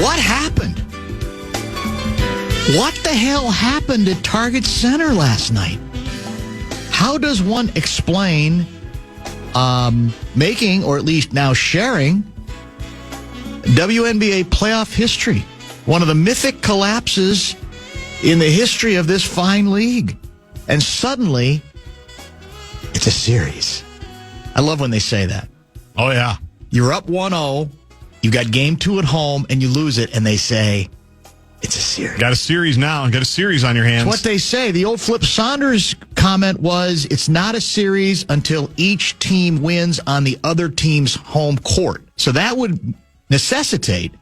What happened? What the hell happened at Target Center last night? How does one explain making, or at least now sharing, WNBA playoff history? One of the mythic collapses in the history of this fine league. And suddenly, it's a series. I love when they say that. Oh, yeah. You're up 1-0, you've got game 2 at home, and you lose it, and they say, it's a series. Got a series now. Got a series on your hands. It's what they say. The old Flip Saunders comment was, it's not a series until each team wins on the other team's home court. So that would necessitate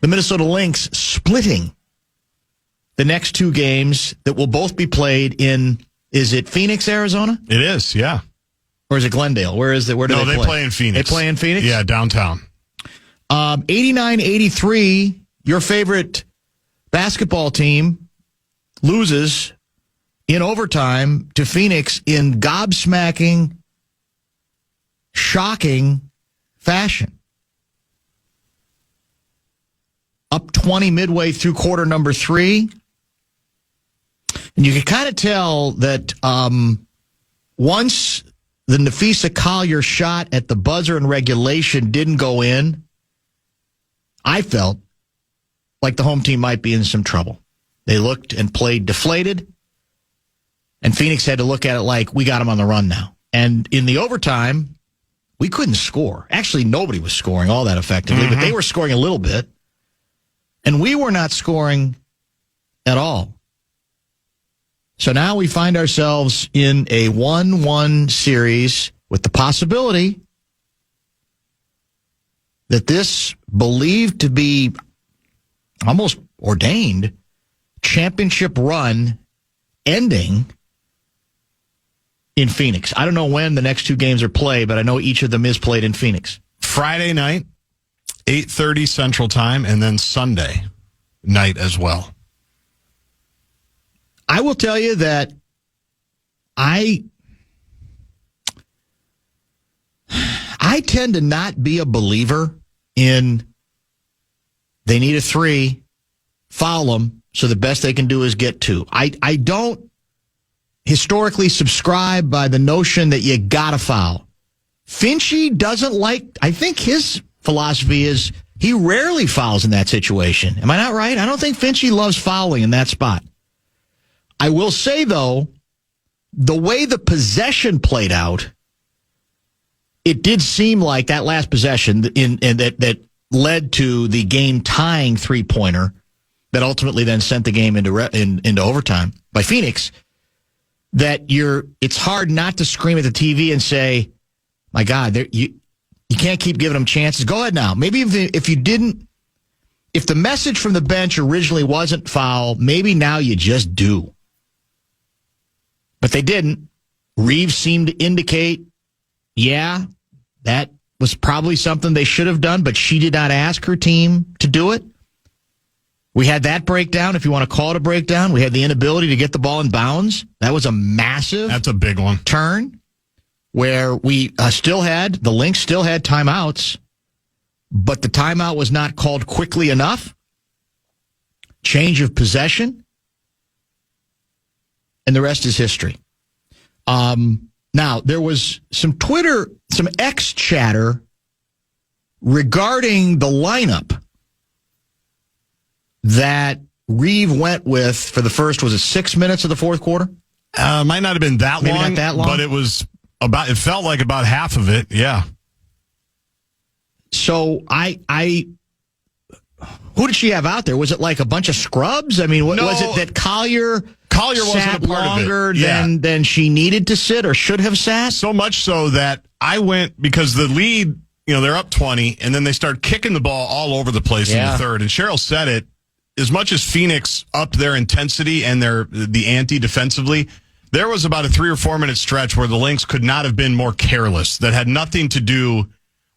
the Minnesota Lynx splitting the next 2 games that will both be played in, is it Phoenix, Arizona? It is, yeah. Or is it Glendale? Where is it? Where do they play? No, they play in Phoenix. They play in Phoenix? Yeah, downtown. 89-83, your favorite basketball team loses in overtime to Phoenix in gobsmacking, shocking fashion. Up 20 midway through quarter number 3. And you can kind of tell that once the Nafisa Collier shot at the buzzer in regulation didn't go in, I felt like the home team might be in some trouble. They looked and played deflated, and Phoenix had to look at it like, we got them on the run now. And in the overtime, we couldn't score. Actually, nobody was scoring all that effectively, but they were scoring a little bit, and we were not scoring at all. So now we find ourselves in a 1-1 series with the possibility that this believed to be almost ordained championship run ending in Phoenix. I don't know when the next 2 games are played, but I know each of them is played in Phoenix. Friday night, 8:30 Central Time, and then Sunday night as well. I will tell you that I tend to not be a believer in they need a 3, foul them, so the best they can do is get 2. I don't historically subscribe by the notion that you gotta foul. Finchy doesn't like, I think his philosophy is he rarely fouls in that situation. Am I not right? I don't think Finchy loves fouling in that spot. I will say, though, the way the possession played out, it did seem like that last possession that led to the game-tying three-pointer that ultimately then sent the game into overtime by Phoenix, that it's hard not to scream at the TV and say, my God, you can't keep giving them chances. Go ahead now. Maybe if the message from the bench originally wasn't foul, maybe now you just do. But they didn't. Reeves seemed to indicate, yeah, that was probably something they should have done, but she did not ask her team to do it. We had that breakdown, if you want to call it a breakdown. We had the inability to get the ball in bounds. That was a massive That's a big one. Turn where we the Lynx still had timeouts, but the timeout was not called quickly enough. Change of possession. And the rest is history. Now, there was some X chatter regarding the lineup that Reeve went with for the first, was it 6 minutes of the fourth quarter? Might not have been that Maybe long, not that long, but it felt like about half of it, yeah. So who did she have out there? Was it like a bunch of scrubs? I mean, was it that Collier wasn't a part longer of it. than she needed to sit or should have sat? So much so that I went, because the lead, they're up 20, and then they start kicking the ball all over the place in the third. And Cheryl said it, as much as Phoenix upped their intensity and the ante defensively, there was about a 3 or 4 minute stretch where the Lynx could not have been more careless. That had nothing to do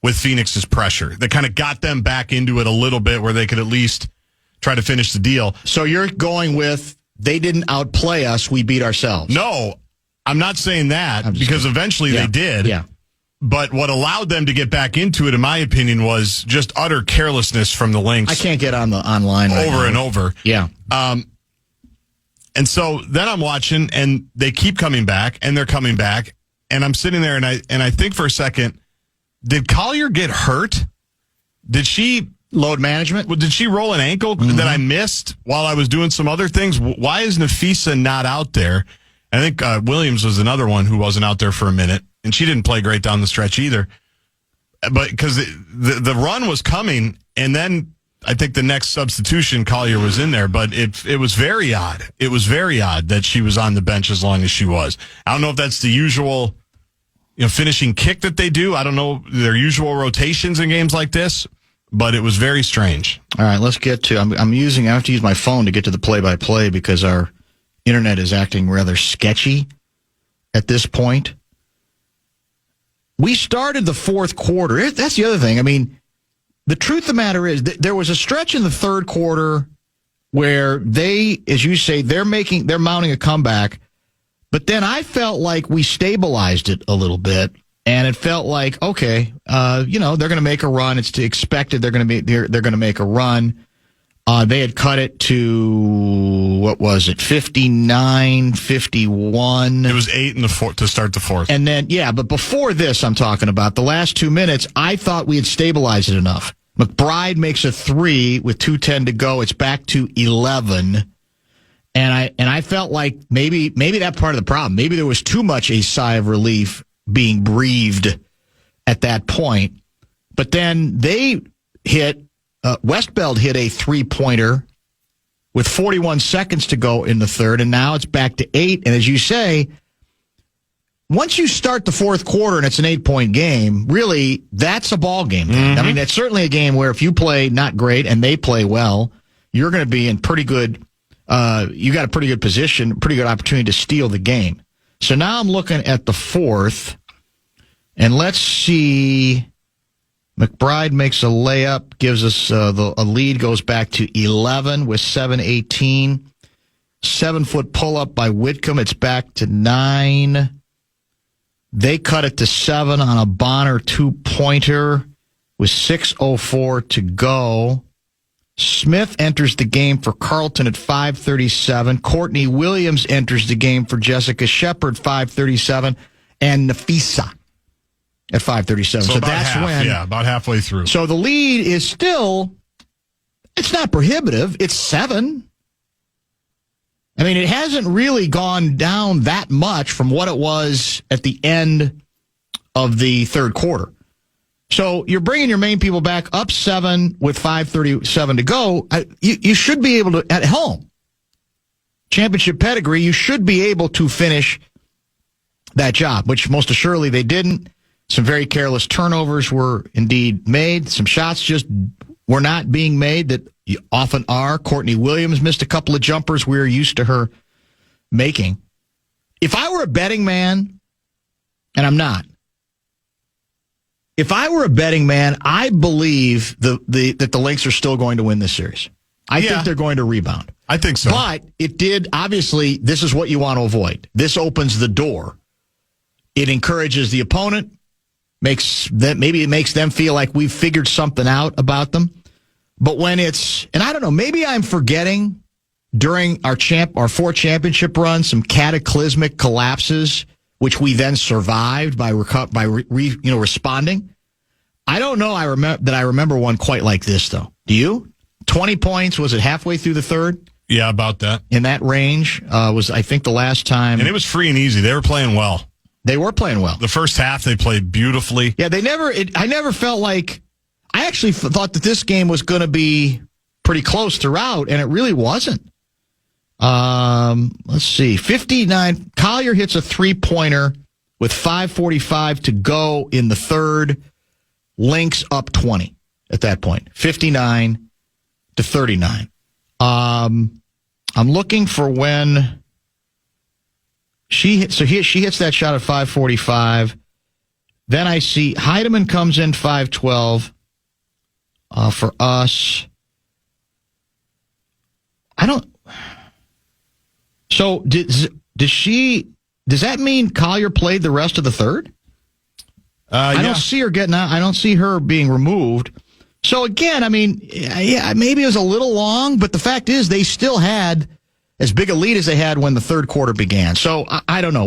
with Phoenix's pressure. That kind of got them back into it a little bit where they could at least try to finish the deal. So you're going with, they didn't outplay us, we beat ourselves. No, I'm not saying that, because eventually they did. Yeah. But what allowed them to get back into it, in my opinion, was just utter carelessness from the Lynx. I can't get on the online right over now. and over. Yeah. And so then I'm watching, and they keep coming back, and they're coming back, and I'm sitting there, and I think for a second, did Collier get hurt? Did she load management? Did she roll an ankle that I missed while I was doing some other things? Why is Nafisa not out there? I think Williams was another one who wasn't out there for a minute, and she didn't play great down the stretch either. But because the run was coming, and then I think the next substitution, Collier was in there, but it was very odd. It was very odd that she was on the bench as long as she was. I don't know if that's the usual, finishing kick that they do. I don't know their usual rotations in games like this, but it was very strange. All right, let's get to. I have to use my phone to get to the play-by-play because our internet is acting rather sketchy at this point. We started the fourth quarter. That's the other thing. I mean, the truth of the matter is that there was a stretch in the third quarter where they, as you say, they're mounting a comeback. But then I felt like we stabilized it a little bit, and it felt like, okay, they're going to make a run. It's expected they're going to make a run. They had cut it to, what was it, 59-51. It was 8 in the fourth to start the fourth. And then, but before this, I'm talking about the last 2 minutes, I thought we had stabilized it enough. McBride makes a 3 with 2:10 to go. It's back to 11. And I felt like maybe that part of the problem, maybe there was too much a sigh of relief being breathed at that point. But then they hit, Westbeld hit a 3-pointer with 41 seconds to go in the third, and now it's back to 8. And as you say, once you start the fourth quarter and it's an 8-point game, really, that's a ball game. Mm-hmm. I mean, that's certainly a game where if you play not great and they play well, you're going to be in pretty good, you got a pretty good position, pretty good opportunity to steal the game. So now I'm looking at the fourth, and let's see. McBride makes a layup, gives us a lead, goes back to 11 with 7:18. 7-foot pull-up by Whitcomb. It's back to 9. They cut it to 7 on a Bonner 2-pointer with 6:04 to go. Smith enters the game for Carlton at 5:37. Courtney Williams enters the game for Jessica Shepard, 5:37. And Nafisa at 5:37. So that's half, when. Yeah, about halfway through. So the lead is still, it's not prohibitive. It's 7. I mean, it hasn't really gone down that much from what it was at the end of the third quarter. So you're bringing your main people back up 7 with 5:37 to go. You should be able to, at home, championship pedigree, you should be able to finish that job, which most assuredly they didn't. Some very careless turnovers were indeed made. Some shots just were not being made that often are. Courtney Williams missed a couple of jumpers we're used to her making. If I were a betting man, and I'm not, if I were a betting man, I believe that the Lynx are still going to win this series. I think they're going to rebound. I think so. But it did, obviously, this is what you want to avoid. This opens the door. It encourages the opponent. Maybe it makes them feel like we've figured something out about them. But when it's, and I don't know, maybe I'm forgetting during our 4 championship runs some cataclysmic collapses, which we then survived by responding. I don't know. I remember one quite like this though. Do you? 20 points. Was it halfway through the third? Yeah, about that. In that range was, I think, the last time. And it was free and easy. They were playing well. They were playing well. The first half, they played beautifully. Yeah, I never felt like, I actually thought that this game was going to be pretty close throughout, and it really wasn't. Let's see. 59. Collier hits a 3-pointer with 5:45 to go in the third. Lynx up 20 at that point. 59-39. I'm looking for when she hits that shot at 5:45. Then I see Heidemann comes in 5:12 for us. So does that mean Collier played the rest of the third? I don't see her getting out. I don't see her being removed. So again, I mean, yeah, maybe it was a little long, but the fact is they still had as big a lead as they had when the third quarter began. So I don't know.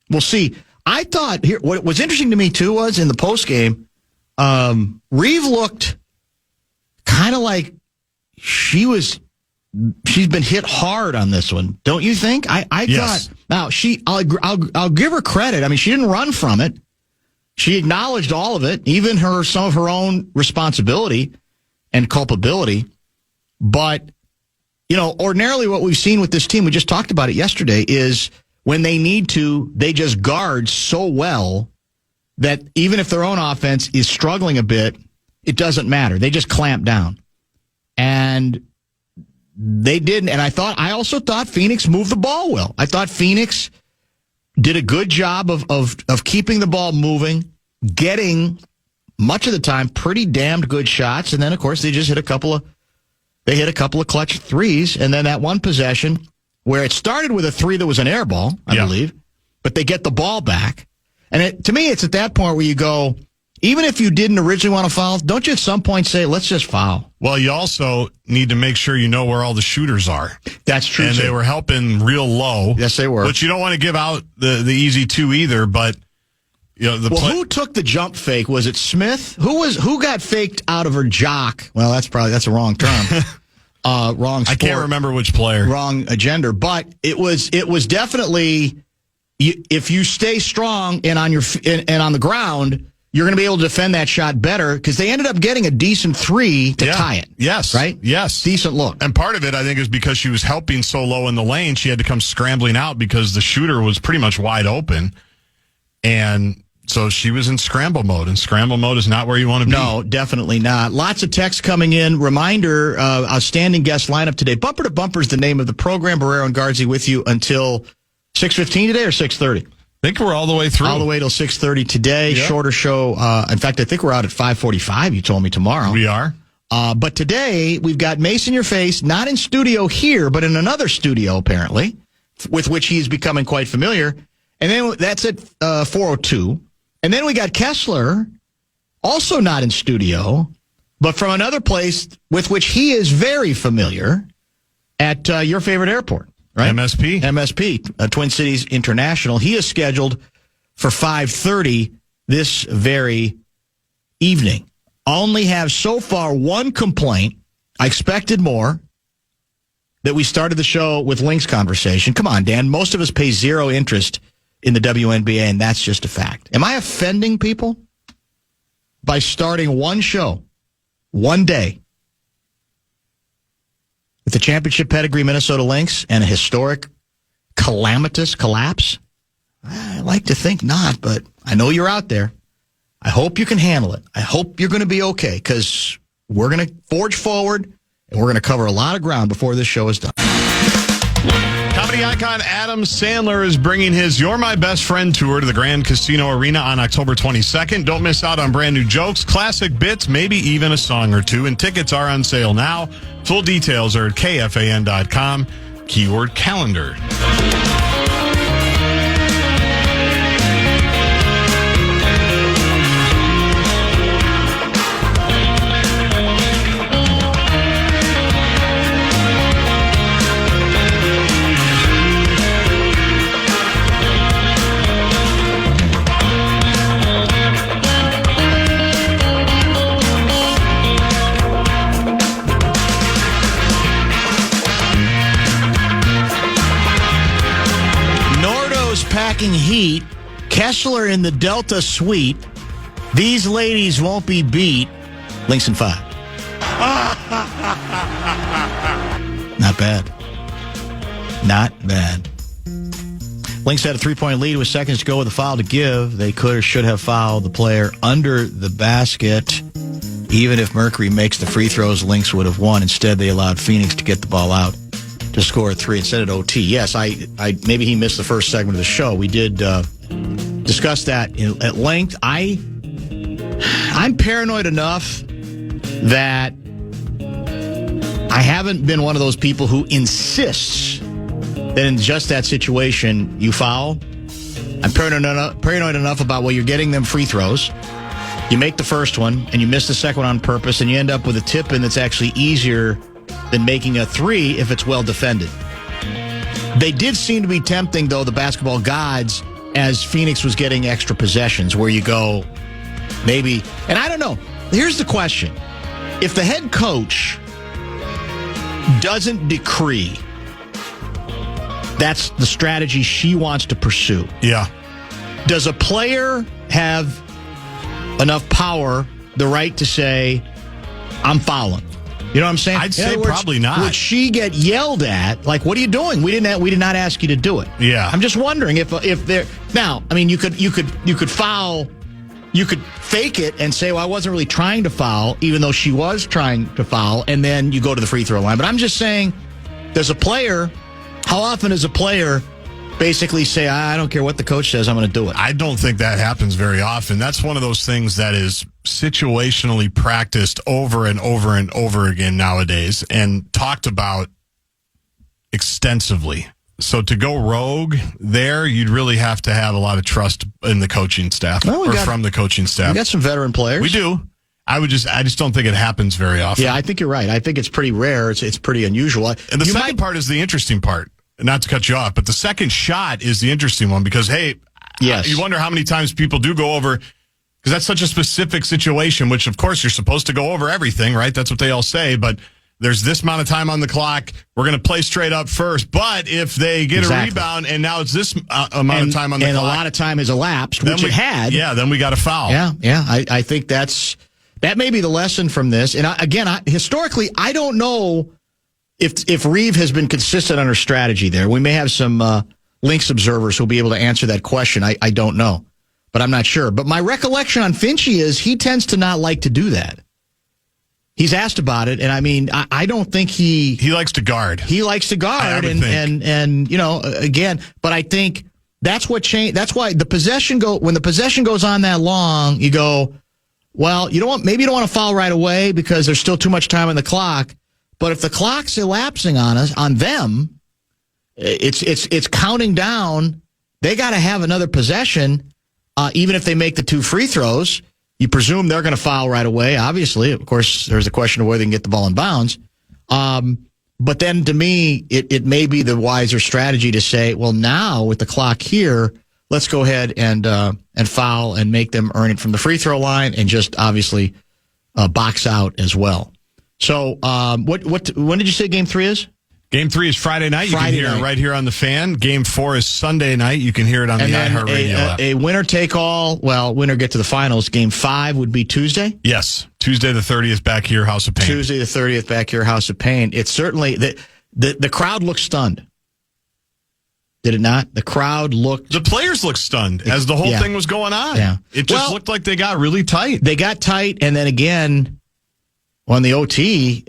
We'll see. I thought here what was interesting to me too was in the post game, Reeve looked kind of like she's been hit hard on this one, don't you think? I yes. thought now I'll give her credit. I mean, she didn't run from it. She acknowledged all of it, even some of her own responsibility and culpability. But ordinarily what we've seen with this team, we just talked about it yesterday, is when they need to, they just guard so well that even if their own offense is struggling a bit, it doesn't matter. They just clamp down. And they didn't. And I also thought Phoenix moved the ball well. I thought Phoenix did a good job of keeping the ball moving, getting much of the time pretty damned good shots. And then, of course, they just hit a couple of clutch threes. And then that one possession where it started with a three that was an air ball, I believe, but they get the ball back. And to me, it's at that point where you go, even if you didn't originally want to foul, don't you at some point say, let's just foul? Well, you also need to make sure you know where all the shooters are. That's true. And they were helping real low. Yes, they were. But you don't want to give out the easy two either. But who took the jump fake? Was it Smith? Who got faked out of her jock? Well, that's a wrong term. Wrong sport. I can't remember which player. Wrong gender. But it was definitely, if you stay strong and on the ground, you're going to be able to defend that shot better because they ended up getting a decent three to tie it. Yes. Right? Yes. Decent look. And part of it, I think, is because she was helping so low in the lane, she had to come scrambling out because the shooter was pretty much wide open. And so she was in scramble mode, and scramble mode is not where you want to be. No, definitely not. Lots of texts coming in. Reminder, outstanding guest lineup today. Bumper to Bumper is the name of the program. Barreiro and Guardsy with you until 6:15 today or 6:30? I think we're all the way through. All the way till 6:30 today. Yep. Shorter show. In fact, I think we're out at 5:45, you told me, tomorrow. We are. But today, we've got Mace in your face, not in studio here, but in another studio, apparently, with which he's becoming quite familiar. And then that's at 4:02. And then we got Kessler, also not in studio, but from another place with which he is very familiar at your favorite airport. Right? MSP, Twin Cities International. He is scheduled for 5:30 this very evening. Only have so far one complaint. I expected more. That we started the show with Lynx conversation. Come on, Dan. Most of us pay zero interest in the WNBA, and that's just a fact. Am I offending people by starting one show, one day, with the championship pedigree Minnesota Lynx and a historic calamitous collapse? I like to think not, but I know you're out there. I hope you can handle it. I hope you're going to be okay, because we're going to forge forward, and we're going to cover a lot of ground before this show is done. Comedy icon Adam Sandler is bringing his You're My Best Friend tour to the Grand Casino Arena on October 22nd. Don't miss out on brand new jokes, classic bits, maybe even a song or two. And tickets are on sale now. Full details are at KFAN.com. Keyword calendar. Packing heat, Kessler in the Delta Suite. These ladies won't be beat. Lynx in 5. Not bad. Not bad. Lynx had a 3-point lead with seconds to go with a foul to give. They could or should have fouled the player under the basket. Even if Mercury makes the free throws, Lynx would have won. Instead, they allowed Phoenix to get the ball out to score a 3 instead of OT. Yes, I maybe he missed the first segment of the show. We did discuss that at length. I'm paranoid enough that I haven't been one of those people who insists that in just that situation you foul. I'm paranoid enough about, well, you're getting them free throws. You make the first one, and you miss the second one on purpose, and you end up with a tip-in that's actually easier than making a three if it's well defended. They did seem to be tempting, though, the basketball gods as Phoenix was getting extra possessions where you go, maybe, and I don't know. Here's the question. If the head coach doesn't decree that's the strategy she wants to pursue. Yeah. Does a player have enough power, the right to say, I'm fouling? You know what I'm saying? I'd say probably not. Would she get yelled at? Like, what are you doing? We did not ask you to do it. Yeah. I'm just wondering if there. Now, I mean, you could foul. You could fake it and say, well, I wasn't really trying to foul, even though she was trying to foul, and then you go to the free throw line. But I'm just saying, how often does a player basically say, I don't care what the coach says, I'm going to do it? I don't think that happens very often. That's one of those things that is situationally practiced over and over and over again nowadays and talked about extensively. So to go rogue there, you'd really have to have a lot of trust in the coaching staff from the coaching staff. We got some veteran players. We do. I just don't think it happens very often. Yeah, I think you're right. I think it's pretty rare. It's pretty unusual. And the second part is the interesting part. Not to cut you off, but the second shot is the interesting one because, hey, yes. You wonder how many times people do go over, because that's such a specific situation, which, of course, you're supposed to go over everything, right? That's what they all say, but there's this amount of time on the clock. We're going to play straight up first, but if they get a rebound and now it's this amount of time on the clock. And a lot of time has elapsed, which it had. Yeah, then we got a foul. Yeah. I think that may be the lesson from this. And historically, I don't know if Reeve has been consistent on her strategy there. We may have some Lynx observers who'll be able to answer that question. I don't know, but I'm not sure. But my recollection on Finchie is he tends to not like to do that. He's asked about it, and I mean, I don't think he likes to guard. He likes to guard, and you know, again, but I think that's what changed. That's why when the possession goes on that long, you go, well, maybe you don't want to foul right away because there's still too much time on the clock. But if the clock's elapsing on them, it's counting down. They got to have another possession, even if they make the two free throws. You presume they're going to foul right away. Obviously, of course, there's a question of whether they can get the ball in bounds. But then, to me, it may be the wiser strategy to say, well, now with the clock here, let's go ahead and foul and make them earn it from the free throw line, and just obviously box out as well. So, when did you say Game 3 is? Game 3 is Friday night. You can hear it right here on the Fan. Game 4 is Sunday night. You can hear it on the iHeartRadio app. A winner take all. Well, winner get to the finals. Game 5 would be Tuesday. Yes, Tuesday the 30th, back here, House of Pain. Tuesday the 30th, back here, House of Pain. It's certainly the crowd looked stunned. Did it not? The crowd looked. The players looked stunned as the whole thing was going on. Yeah, it just looked like they got really tight. They got tight, and then again on the OT.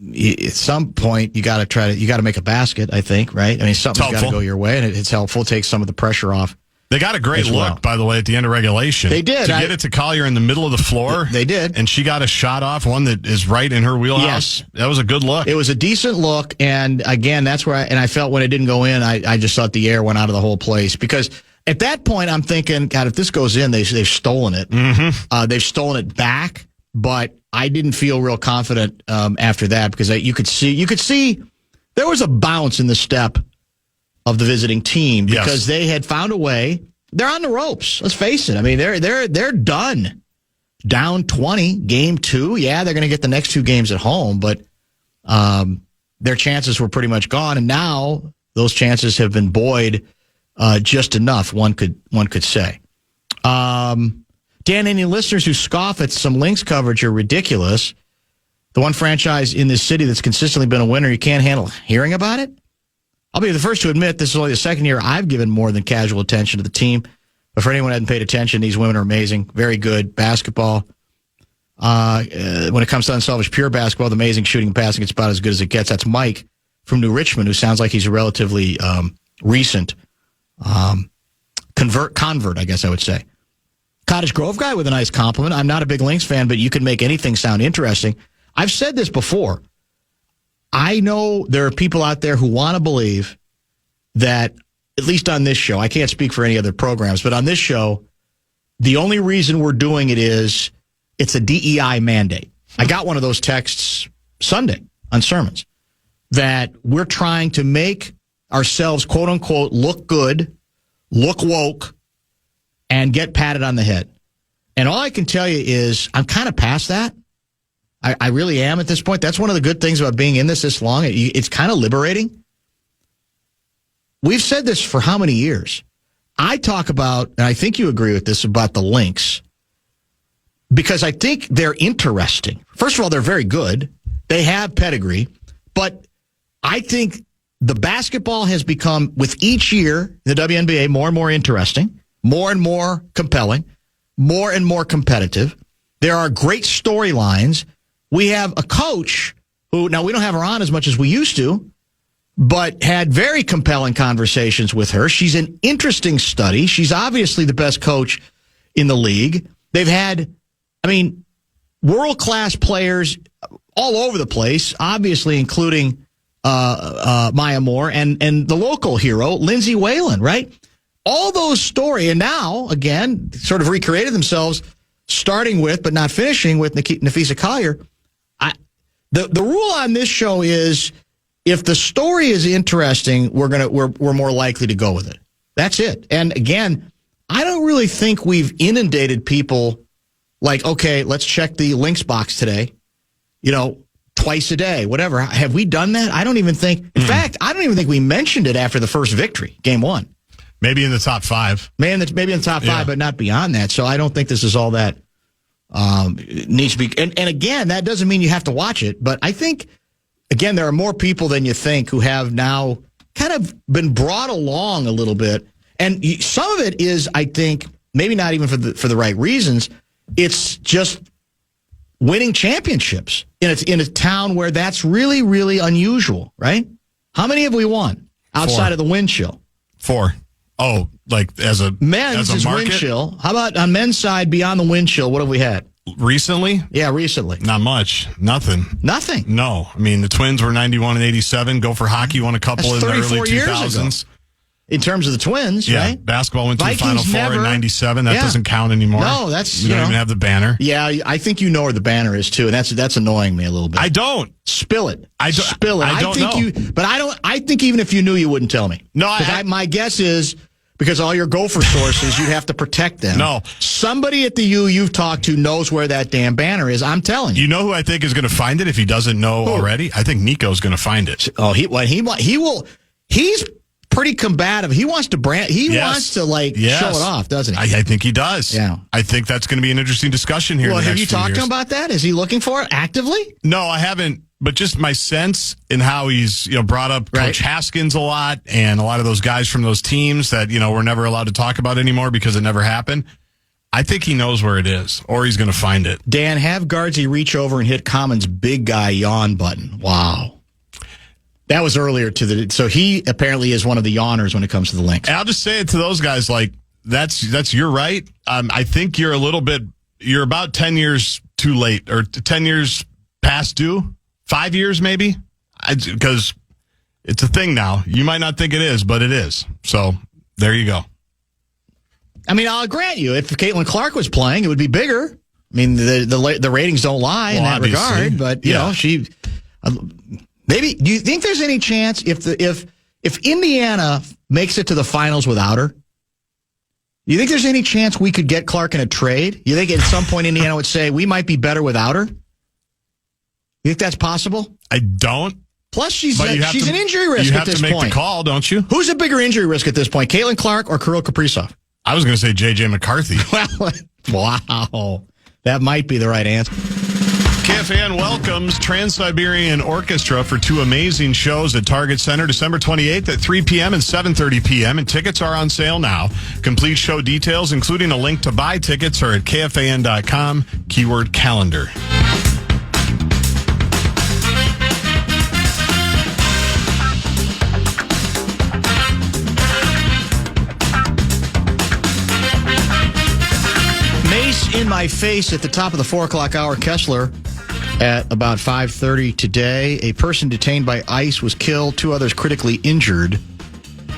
At some point, you got to make a basket, I think, right? I mean, something's got to go your way, and it's helpful. It takes some of the pressure off. They got a great look, by the way, at the end of regulation. They did. To get it to Collier in the middle of the floor. They did. And she got a shot off, one that is right in her wheelhouse. Yes. That was a good look. It was a decent look, and again, that's where I felt when it didn't go in, I just thought the air went out of the whole place. Because at that point, I'm thinking, God, if this goes in, they've stolen it. Mm-hmm. They've stolen it back, but I didn't feel real confident after that because you could see there was a bounce in the step of the visiting team because they had found a way. They're on the ropes. Let's face it. I mean, they're done. Down 20, Game 2. Yeah, they're going to get the next two games at home, but their chances were pretty much gone, and now those chances have been buoyed just enough. One could say. Dan, any listeners who scoff at some Lynx coverage are ridiculous. The one franchise in this city that's consistently been a winner, you can't handle hearing about it? I'll be the first to admit this is only the second year I've given more than casual attention to the team. But for anyone who hadn't paid attention, these women are amazing. Very good basketball. When it comes to unselfish pure basketball, the amazing shooting and passing, it's about as good as it gets. That's Mike from New Richmond, who sounds like he's a relatively recent convert, I guess I would say. Cottage Grove guy with a nice compliment. I'm not a big Lynx fan, but you can make anything sound interesting. I've said this before. I know there are people out there who want to believe that at least on this show, I can't speak for any other programs, but on this show, the only reason we're doing it is it's a DEI mandate. I got one of those texts Sunday on sermons that we're trying to make ourselves, quote unquote, look good, look woke, and get patted on the head. And all I can tell you is I'm kind of past that. I really am at this point. That's one of the good things about being in this long. It's kind of liberating. We've said this for how many years? I talk about, and I think you agree with this, about the Lynx, because I think they're interesting. First of all, they're very good. They have pedigree. But I think the basketball has become, with each year, the WNBA, more and more interesting, more and more compelling, more and more competitive. There are great storylines. We have a coach who, now we don't have her on as much as we used to, but had very compelling conversations with her. She's an interesting study. She's obviously the best coach in the league. They've had, world-class players all over the place, obviously including Maya Moore and the local hero, Lindsay Whalen, right? All those stories, and now, again, sort of recreated themselves, starting with, but not finishing with Nafisa Collier. The rule on this show is, if the story is interesting, we're more likely to go with it. That's it. And again, I don't really think we've inundated people like, okay, let's check the Lynx box today, twice a day, whatever. Have we done that? I don't even think. In fact, I don't even think we mentioned it after the first victory, game one. Maybe in the top five. Maybe in the top five, but not beyond that. So I don't think this is all that needs to be. And again, that doesn't mean you have to watch it. But I think, again, there are more people than you think who have now kind of been brought along a little bit. And some of it is, I think, maybe not even for the right reasons. It's just winning championships in a town where that's really, really unusual, right? How many have we won outside of the wind chill? 4. Oh, like as a men's as a market? Wind chill. How about on men's side beyond the wind chill? What have we had recently? Yeah, recently. Not much. Nothing. No. The Twins were 91 and 87. Go for Hockey won a couple in the early 2000s. In terms of the Twins, right? Basketball went to Vikings the Final Four in 97. That doesn't count anymore. No, that's you don't even have the banner. Yeah, I think you know where the banner is too, and that's annoying me a little bit. I don't. Spill it. Spill it. I don't know. But I think even if you knew, you wouldn't tell me. No, my guess is, because all your Gopher sources, you'd have to protect them. No. Somebody at the U you've talked to knows where that damn banner is. I'm telling you. You know who I think is going to find it if he doesn't know already? I think Nico's going to find it. Oh, he will. He's pretty combative. He wants to wants to show it off, doesn't he? I think he does. Yeah. I think that's going to be an interesting discussion here. Well, in the have next you talked to him about that? Is he looking for it actively? No, I haven't. But just my sense in how he's brought up Coach Haskins a lot, and a lot of those guys from those teams that we're never allowed to talk about anymore because it never happened. I think he knows where it is, or he's going to find it. Dan, have Guardsy reach over and hit Common's big guy yawn button. Wow. That was earlier so he apparently is one of the yawners when it comes to the Lynx. And I'll just say it to those guys, like, that's you're right. I think you're about 10 years too late, or 10 years past due. 5 years, maybe, because it's a thing now. You might not think it is, but it is. So there you go. I'll grant you, if Caitlin Clark was playing, it would be bigger. The ratings don't lie in that regard, but she. Maybe. Do you think there's any chance if Indiana makes it to the finals without her? Do you think there's any chance we could get Clark in a trade? You think at some point Indiana would say we might be better without her? You think that's possible? I don't. Plus, she's an injury risk at this point. You have to make the call, don't you? Who's a bigger injury risk at this point, Caitlin Clark or Kirill Kaprizov? I was going to say J.J. McCarthy. Wow. That might be the right answer. KFAN welcomes Trans-Siberian Orchestra for 2 amazing shows at Target Center December 28th at 3 p.m. and 7:30 p.m. And tickets are on sale now. Complete show details, including a link to buy tickets, are at KFAN.com, keyword calendar. In my face at the top of the 4 o'clock hour, Kessler, at about 5:30 today. A person detained by ICE was killed, 2 others critically injured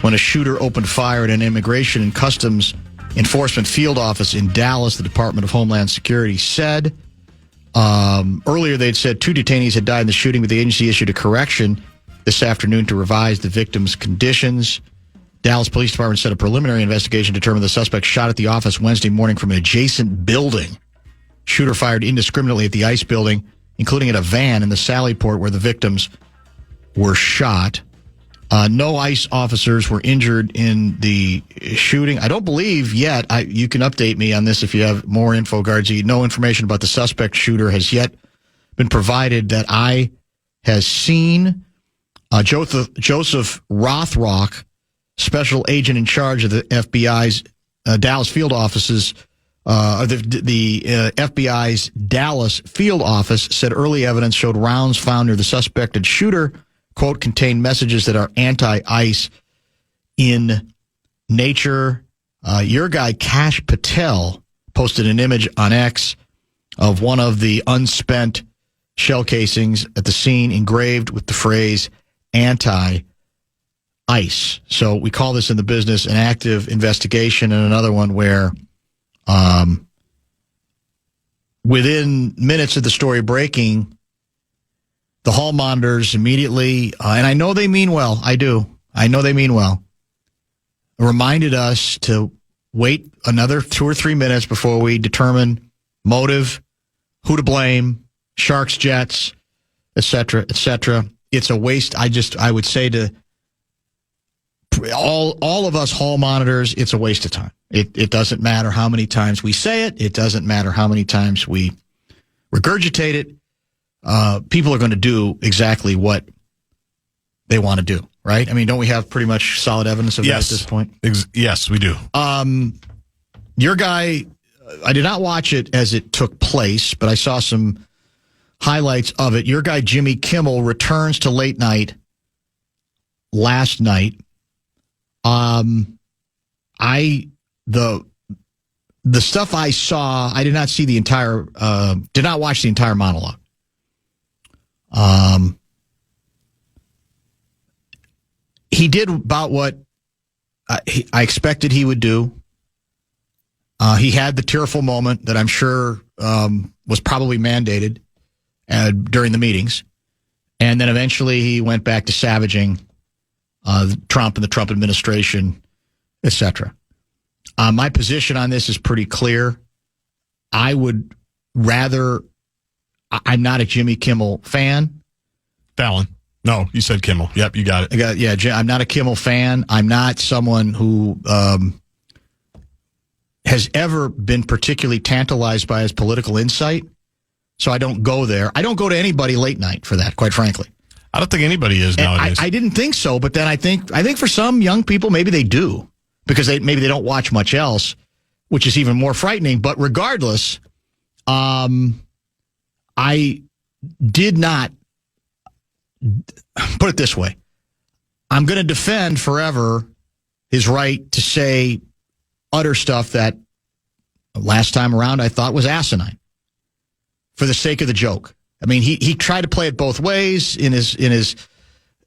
when a shooter opened fire at an Immigration and Customs Enforcement field office in Dallas, the Department of Homeland Security said. Earlier, they'd said 2 detainees had died in the shooting, but the agency issued a correction this afternoon to revise the victims' conditions. Dallas Police Department said a preliminary investigation determined the suspect shot at the office Wednesday morning from an adjacent building. Shooter fired indiscriminately at the ICE building, including at a van in the Sallyport where the victims were shot. No ICE officers were injured in the shooting. I don't believe yet. You can update me on this if you have more info, Guardsy. No information about the suspect shooter has yet been provided that I has seen. Joseph Rothrock, special agent in charge of the FBI's Dallas field offices, the FBI's Dallas field office, said early evidence showed rounds found near the suspected shooter, quote, contained messages that are anti-ICE in nature. Your guy, Kash Patel, posted an image on X of one of the unspent shell casings at the scene engraved with the phrase anti-ICE. So we call this in the business an active investigation, and another one where within minutes of the story breaking, the hall monitors immediately, and I know they mean well, I do. I know they mean well, reminded us to wait another 2 or 3 minutes before we determine motive, who to blame, Sharks, Jets, et cetera, et cetera. It's a waste. I would say to all of us hall monitors, it's a waste of time. It doesn't matter how many times we say it. It doesn't matter how many times we regurgitate it. People are going to do exactly what they want to do, right? I mean, don't we have pretty much solid evidence of that at this point? Yes, we do. Your guy, I did not watch it as it took place, but I saw some highlights of it. Your guy, Jimmy Kimmel, returns to late night last night. The stuff I saw, I did not see the entire, did not watch the entire monologue. He did about what I expected he would do. He had the tearful moment that I'm sure was probably mandated during the meetings. And then eventually he went back to savaging Trump and the Trump administration, et cetera. My position on this is pretty clear. I would rather... I'm not a Jimmy Kimmel fan. Fallon. No, you said Kimmel. Yep, you got it. I'm not a Kimmel fan. I'm not someone who has ever been particularly tantalized by his political insight. So I don't go there. I don't go to anybody late night for that, quite frankly. I don't think anybody is nowadays. I didn't think so, but then I think for some young people, maybe they do, because maybe they don't watch much else, which is even more frightening. But regardless, I did not, put it this way, I'm going to defend forever his right to say utter stuff that last time around I thought was asinine for the sake of the joke. I mean, he tried to play it both ways in his,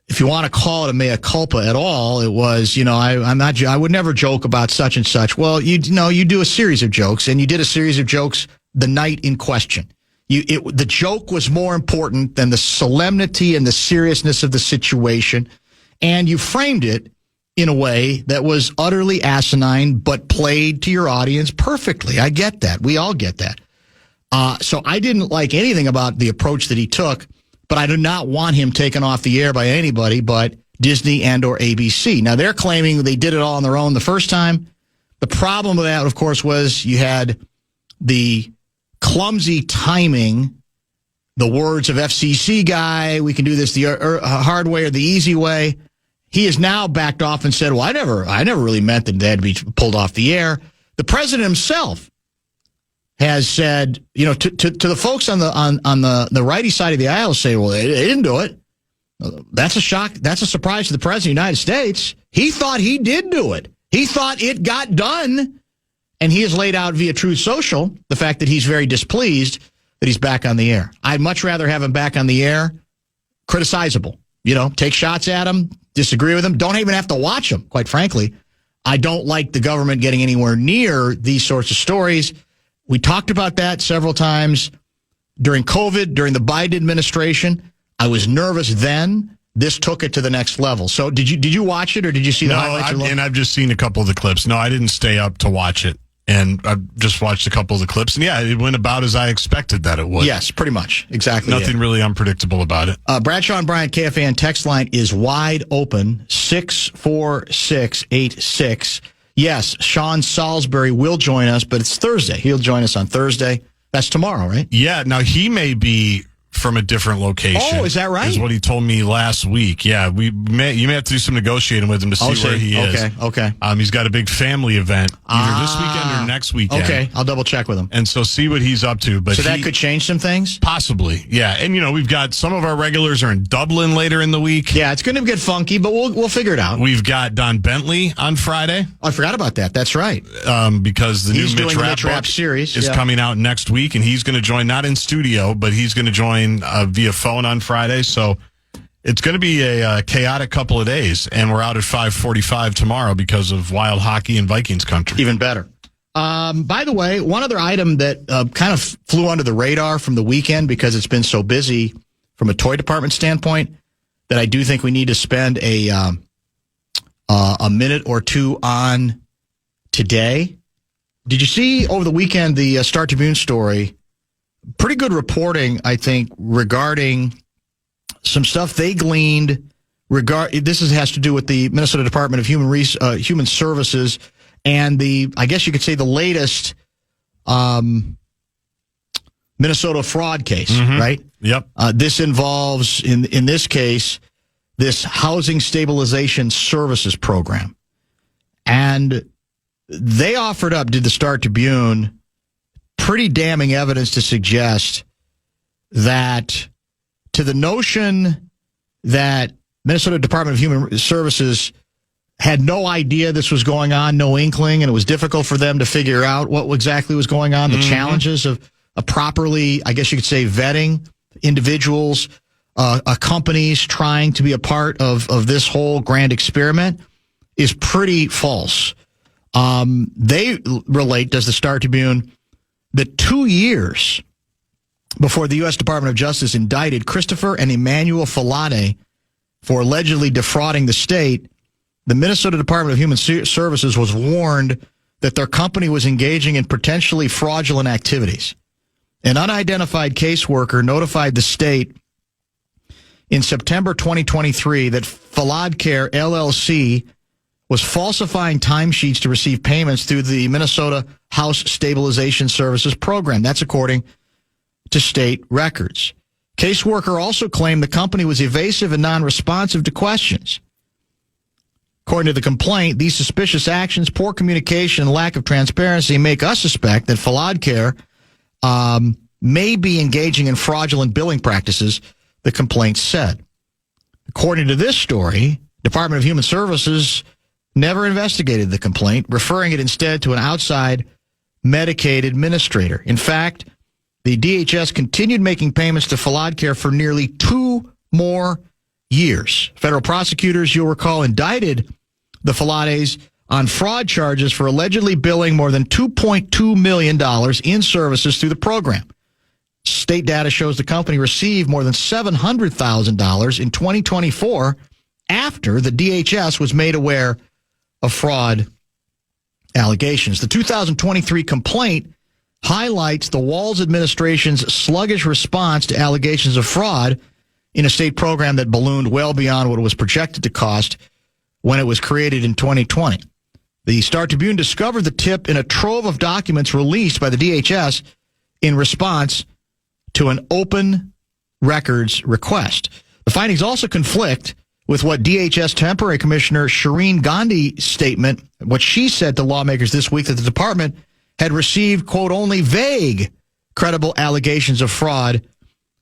if you want to call it a mea culpa at all, it was, I would never joke about such and such. Well, you do a series of jokes, and you did a series of jokes the night in question. The joke was more important than the solemnity and the seriousness of the situation, and you framed it in a way that was utterly asinine, but played to your audience perfectly. I get that. We all get that. So I didn't like anything about the approach that he took, but I do not want him taken off the air by anybody but Disney and or ABC. Now, they're claiming they did it all on their own the first time. The problem with that, of course, was you had the clumsy timing, the words of FCC guy, we can do this the hard way or the easy way. He has now backed off and said, well, I never really meant that they had to be pulled off the air. The president himself has said, to the folks on the righty side of the aisle say, well, they didn't do it. That's a shock. That's a surprise to the president of the United States. He thought he did do it. He thought it got done. And he has laid out via Truth Social the fact that he's very displeased that he's back on the air. I'd much rather have him back on the air, criticizable, take shots at them, disagree with them. Don't even have to watch them, quite frankly. I don't like the government getting anywhere near these sorts of stories. We talked about that several times during COVID, during the Biden administration. I was nervous then. This took it to the next level. So did you watch it, or did you see the highlights? And I've just seen a couple of the clips. No, I didn't stay up to watch it. And I've just watched a couple of the clips. And yeah, it went about as I expected that it would. Yes, pretty much. Exactly. Nothing really unpredictable about it. Bradshaw and Bryant KFAN text line is wide open, 64686. Yes, Sean Salisbury will join us, but it's Thursday. He'll join us on Thursday. That's tomorrow, right? Yeah. Now, he may be from a different location. Oh, is that right? Is what he told me last week. Yeah, you may have to do some negotiating with him to see where he is. Okay. He's got a big family event either this weekend or next weekend. Okay, I'll double check with him. And so see what he's up to. But so that could change some things? Possibly, yeah. And, we've got some of our regulars are in Dublin later in the week. Yeah, it's going to get funky, but we'll figure it out. We've got Don Bentley on Friday. Oh, I forgot about that. That's right. Because the new Mitch Rapp series is coming out next week, and he's going to join, not in studio, but he's going to join via phone on Friday. So it's going to be a chaotic couple of days, and we're out at 5:45 tomorrow because of wild hockey in Vikings country. Even better. By the way, one other item that kind of flew under the radar from the weekend because it's been so busy from a toy department standpoint that I do think we need to spend a minute or two on today. Did you see over the weekend the Star Tribune story? Pretty good reporting, I think, regarding some stuff they gleaned. This has to do with the Minnesota Department of Human Services and I guess you could say the latest Minnesota fraud case, right? Yep. This involves, in this case, this Housing Stabilization Services Program. And they offered up, did the Star Tribune, pretty damning evidence to suggest that to the notion that Minnesota Department of Human Services had no idea this was going on, no inkling, and it was difficult for them to figure out what exactly was going on, the challenges of properly, I guess you could say, vetting individuals, companies trying to be a part of this whole grand experiment is pretty false. They relate, does the Star Tribune, that 2 years before the U.S. Department of Justice indicted Christopher and Emmanuel Falade for allegedly defrauding the state, the Minnesota Department of Human Services was warned that their company was engaging in potentially fraudulent activities. An unidentified caseworker notified the state in September 2023 that Falade Care LLC was falsifying timesheets to receive payments through the Minnesota House Stabilization Services Program. That's according to state records. Caseworker also claimed the company was evasive and non-responsive to questions. According to the complaint, these suspicious actions, poor communication, and lack of transparency make us suspect that Falade Care may be engaging in fraudulent billing practices, the complaint said. According to this story, Department of Human Services never investigated the complaint, referring it instead to an outside Medicaid administrator. In fact, the DHS continued making payments to Falade Care for nearly 2 more years. Federal prosecutors, you'll recall, indicted the Falades on fraud charges for allegedly billing more than $2.2 million in services through the program. State data shows the company received more than $700,000 in 2024 after the DHS was made aware of fraud allegations. The 2023 complaint highlights the Walz administration's sluggish response to allegations of fraud in a state program that ballooned well beyond what it was projected to cost when it was created in 2020. The Star Tribune discovered the tip in a trove of documents released by the DHS in response to an open records request. The findings also conflict with what DHS Temporary Commissioner Shireen Gandhi's statement, what she said to lawmakers this week that the department had received, quote, only vague credible allegations of fraud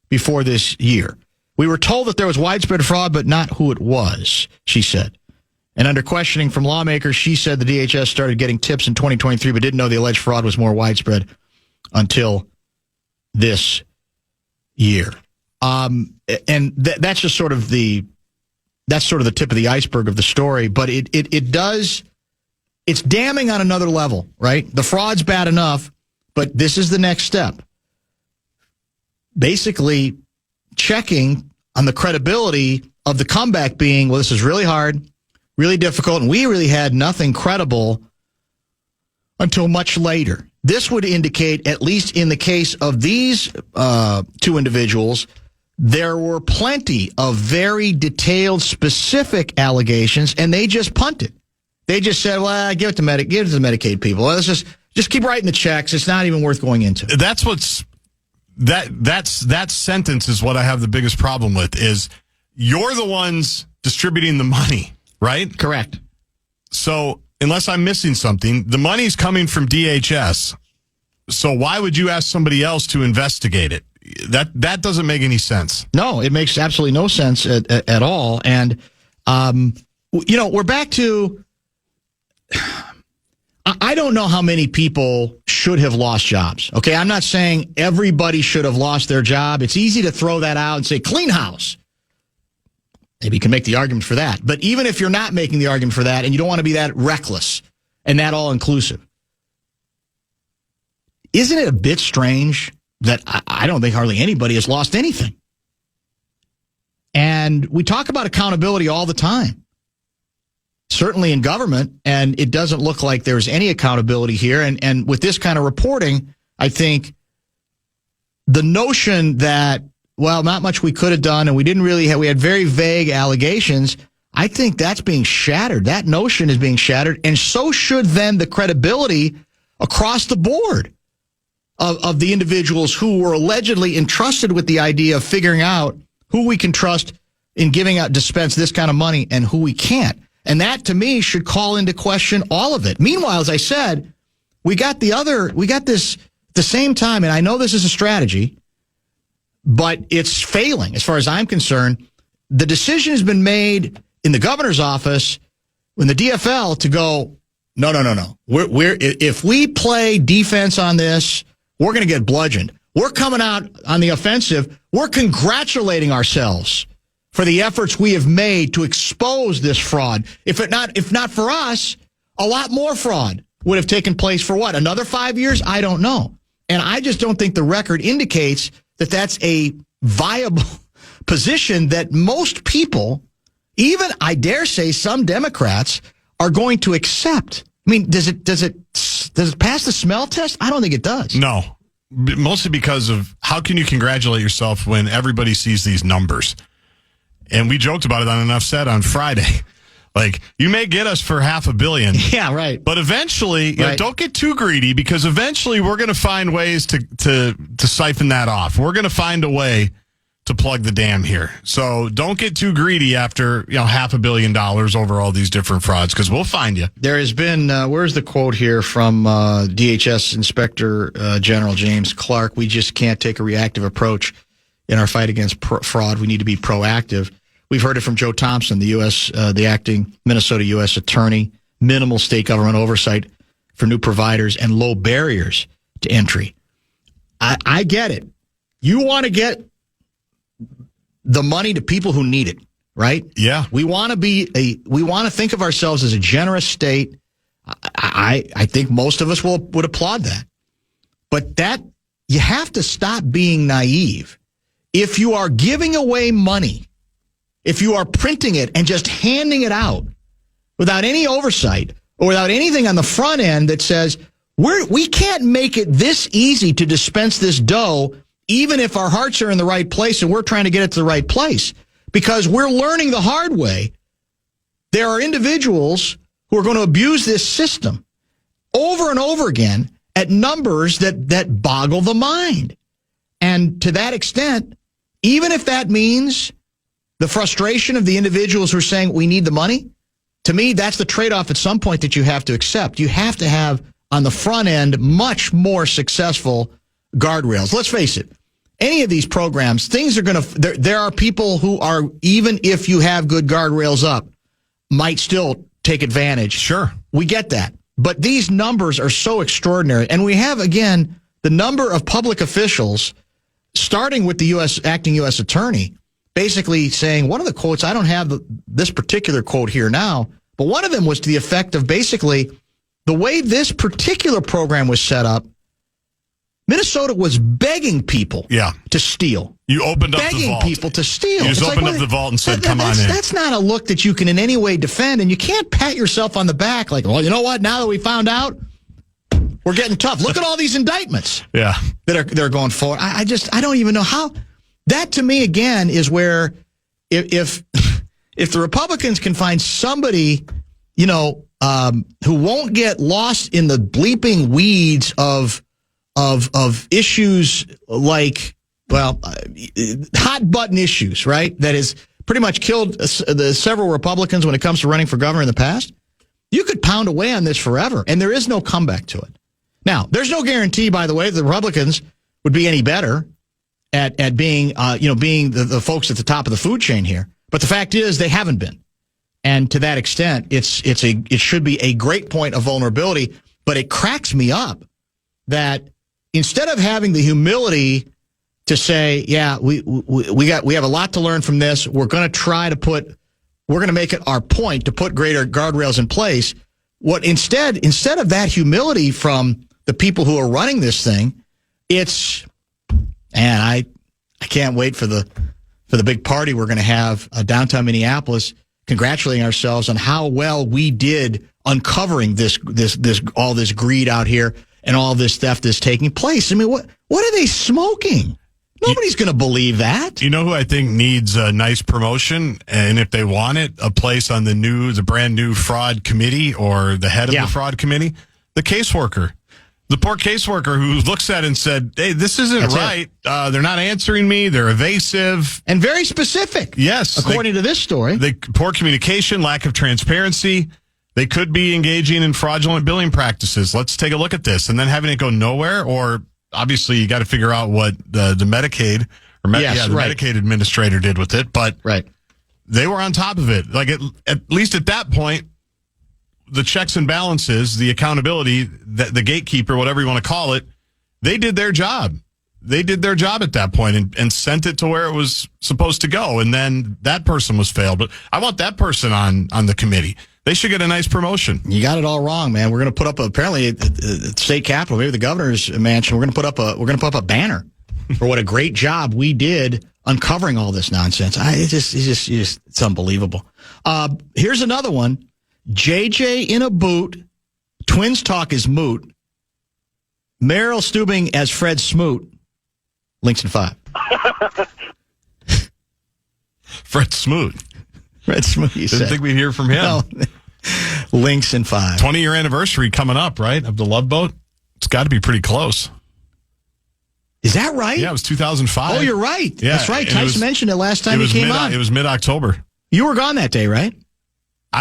before this year. We were told that there was widespread fraud, but not who it was, she said. And under questioning from lawmakers, she said the DHS started getting tips in 2023, but didn't know the alleged fraud was more widespread until this year. And that's just sort of the that's sort of the tip of the iceberg of the story. But it does, it's damning on another level, right? The fraud's bad enough, but this is the next step. Basically, checking on the credibility of the comeback being, well, this is really hard, really difficult, and we really had nothing credible until much later. This would indicate, at least in the case of these two individuals, there were plenty of very detailed, specific allegations, and they just punted. They just said, well, give it to the Medicaid people. Well, let's just keep writing the checks. It's not even worth going into. That sentence is what I have the biggest problem with, is you're the ones distributing the money, right? Correct. So unless I'm missing something, the money's coming from DHS. So why would you ask somebody else to investigate it? That doesn't make any sense. No, it makes absolutely no sense at all. And, we're back to, I don't know how many people should have lost jobs. Okay, I'm not saying everybody should have lost their job. It's easy to throw that out and say, clean house. Maybe you can make the argument for that. But even if you're not making the argument for that and you don't want to be that reckless and that all-inclusive, isn't it a bit strange that I don't think hardly anybody has lost anything? And we talk about accountability all the time, certainly in government, and it doesn't look like there's any accountability here. And with this kind of reporting, I think the notion that, well, not much we could have done, and we didn't really have, we had very vague allegations, I think that's being shattered. That notion is being shattered, and so should then the credibility across the board of the individuals who were allegedly entrusted with the idea of figuring out who we can trust in giving out, dispense this kind of money, and who we can't. And that, to me, should call into question all of it. Meanwhile, as I said, we got this at the same time, and I know this is a strategy, but it's failing as far as I'm concerned. The decision has been made in the governor's office, in the DFL, to go, no. If we play defense on this, we're going to get bludgeoned. We're coming out on the offensive. We're congratulating ourselves for the efforts we have made to expose this fraud. If not for us, a lot more fraud would have taken place for what? Another 5 years? I don't know. And I just don't think the record indicates that that's a viable position that most people, even I dare say some Democrats, are going to accept. I mean, does it pass the smell test? I don't think it does. No, mostly because of how can you congratulate yourself when everybody sees these numbers? And we joked about it on Enough Said on Friday. Like, you may get us for $500 million. Yeah, right. But eventually, don't get too greedy, because eventually we're going to find ways to siphon that off. We're going to find a way to plug the dam here. So don't get too greedy after $500 million over all these different frauds, because we'll find you. There has been, where's the quote here from DHS Inspector General James Clark? We just can't take a reactive approach in our fight against fraud. We need to be proactive. We've heard it from Joe Thompson, the acting Minnesota U.S. attorney. Minimal state government oversight for new providers and low barriers to entry. I get it. You want to get the money to people who need it, right? Yeah. We want to think of ourselves as a generous state. I think most of us would applaud that. But that, you have to stop being naive. If you are giving away money, if you are printing it and just handing it out without any oversight or without anything on the front end that says, we can't make it this easy to dispense this dough, even if our hearts are in the right place and we're trying to get it to the right place, because we're learning the hard way. There are individuals who are going to abuse this system over and over again at numbers that boggle the mind. And to that extent, even if that means the frustration of the individuals who are saying we need the money, to me, that's the trade-off at some point that you have to accept. You have to have, on the front end, much more successful guardrails. Let's face it. Any of these programs, things are going to, there are people who are, even if you have good guardrails up, might still take advantage. Sure. We get that. But these numbers are so extraordinary. And we have, again, the number of public officials, starting with the acting U.S. attorney, basically saying, one of the quotes, I don't have this particular quote here now, but one of them was to the effect of basically the way this particular program was set up, Minnesota was begging people to steal. You opened up the vault. Begging people to steal. You just opened up the vault and said, come on in. That's not a look that you can in any way defend, and you can't pat yourself on the back like, well, you know what? Now that we found out, we're getting tough. Look at all these indictments that are going forward. I don't even know how. That, to me, again, is where if the Republicans can find somebody, who won't get lost in the bleeping weeds of issues like, hot button issues, right? That has pretty much killed the several Republicans when it comes to running for governor in the past. You could pound away on this forever, and there is no comeback to it. Now, there's no guarantee, by the way, that the Republicans would be any better at being, being the folks at the top of the food chain here. But the fact is, they haven't been, and to that extent, it should be a great point of vulnerability. But it cracks me up that instead of having the humility to say, yeah, we have a lot to learn from this, we're going to make it our point to put greater guardrails in place. What instead of that humility from the people who are running this thing, I can't wait for the big party we're going to have downtown Minneapolis, congratulating ourselves on how well we did uncovering this all this greed out here and all this theft that's taking place. I mean, what are they smoking? Nobody's going to believe that. You know who I think needs a nice promotion, and if they want it, a place on the brand new fraud committee or the head of the fraud committee? The caseworker. The poor caseworker who looks at it and said, hey, this isn't right. They're not answering me. They're evasive. And very specific. Yes. According to this story. Poor communication, lack of transparency. They could be engaging in fraudulent billing practices. Let's take a look at this. And then having it go nowhere, or obviously you got to figure out what the Medicaid or Medicaid administrator did with it. But they were on top of it. Like at least at that point, the checks and balances, the accountability, the gatekeeper, whatever you want to call it, they did their job. They did their job at that point and sent it to where it was supposed to go. And then that person was failed. But I want that person on the committee. They should get a nice promotion. You got it all wrong, man. We're going to put up apparently at the state capitol, maybe the governor's mansion. We're going to put up a banner for what a great job we did uncovering all this nonsense. It's unbelievable. Here's another one. JJ in a boot. Twins talk is moot. Merrill Stubing as Fred Smoot. Lynx in 5. Fred Smoot. Fred Smoot, you said. Didn't think we'd hear from him. No. Lynx in 5. 20-year anniversary coming up, right, of the Love Boat? It's got to be pretty close. Is that right? Yeah, it was 2005. Oh, you're right. Yeah, that's right. Tice mentioned it last time he came on. It was mid-October. You were gone that day, right?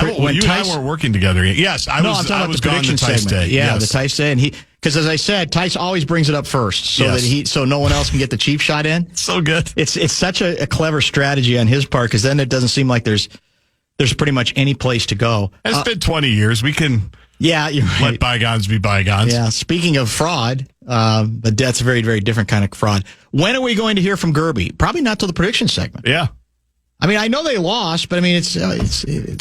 You and I weren't working together yet. Yes, I was gone the Tice day. Yeah, the Tice day. And because as I said, Tice always brings it up first so no one else can get the cheap shot in. So good. It's such a clever strategy on his part, because then it doesn't seem like there's pretty much any place to go. It's been 20 years. We can you're right. Let bygones be bygones. Yeah, speaking of fraud, but that's a very, very different kind of fraud. When are we going to hear from Gerby? Probably not till the prediction segment. Yeah. I mean, I know they lost, but I mean, it's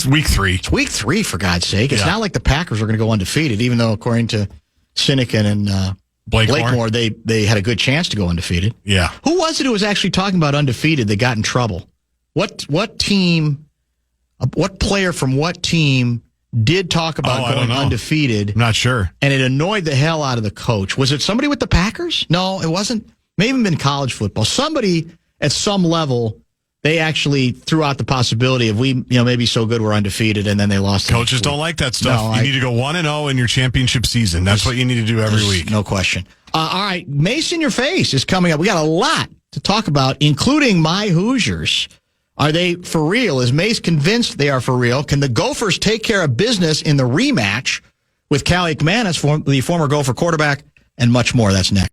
week 3. It's week 3, for God's sake. It's not like the Packers are going to go undefeated, even though, according to Sinekin and Blakemore, they had a good chance to go undefeated. Yeah. Who was it who was actually talking about undefeated that got in trouble? What player from what team did talk about going undefeated? I'm not sure. And it annoyed the hell out of the coach. Was it somebody with the Packers? No, it wasn't. Maybe been college football. Somebody at some level. They actually threw out the possibility of maybe so good we're undefeated, and then they lost. Coaches don't like that stuff. No, you need to go 1-0 in your championship season. That's what you need to do every week. No question. All right, Mace in Your Face is coming up. We got a lot to talk about, including my Hoosiers. Are they for real? Is Mace convinced they are for real? Can the Gophers take care of business in the rematch with Callie McManus, the former Gopher quarterback, and much more? That's next.